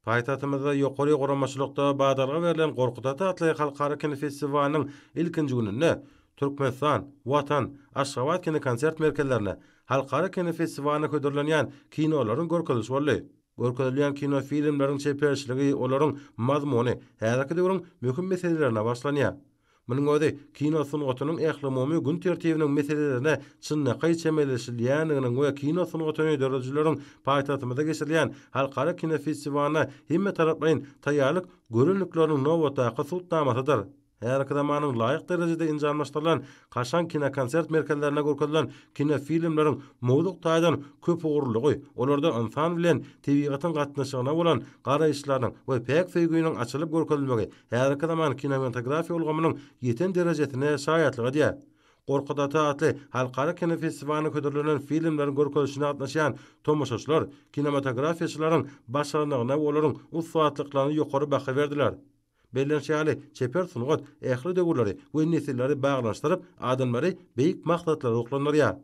Paýtatymyzda ýokary goramaçylykda badarga berilen Gorkutat atly halkara kino festiwaliniň ilkinji gününde Türkmenistan, Watan, Aşgabat kino konsert merkezlerine halkara kino festiwalyna ködürilenýän kinolaryň görkezilişi boldy. Görkezilýän kino filmleriň çeperçiligi, olaryň mazmuny, häzirki döwrüň möhüm meselelerine başlanýar. Munyň özi kino sunugatynyň ähli gün tertibiniň meselelerine çynnaky çemeleşilýändiginiň we kino sunugatyny dörejileriň paýtatymyzda geçirilýän halkara kino festiwalyna hemme taraplaryň taýýarlyk görünükleriniň nowatdaky sultnamasydyr. Her zamanyň laýyk derejede injanlaşdyrylan kaşan kino konsert merkezlerine görkezilen kino filmleriň mowduk taýdan köp ugurlygy, olarda insan bilen tebigatyň gatnaşygyna bolan garaýşlaryň we pek feýgüýüniň açylyp görkezilmegi her zaman kinematografiýa ulgamynyň ýeten derejesine şaýatlyk edýär. Gorkutat atly halkara kino festiwalyna ködürilen filmleriň görkezilişine gatnaşan tomoşaçylar kinematografiýaçylaryň başarmagyna we olaryň usatlyklaryny ýokary baha berdiler. Bellenşäli çeper sunugat ähli döwürleri we nesilleri baglanşdyryp adamlary beýik maksatlara uklanýar.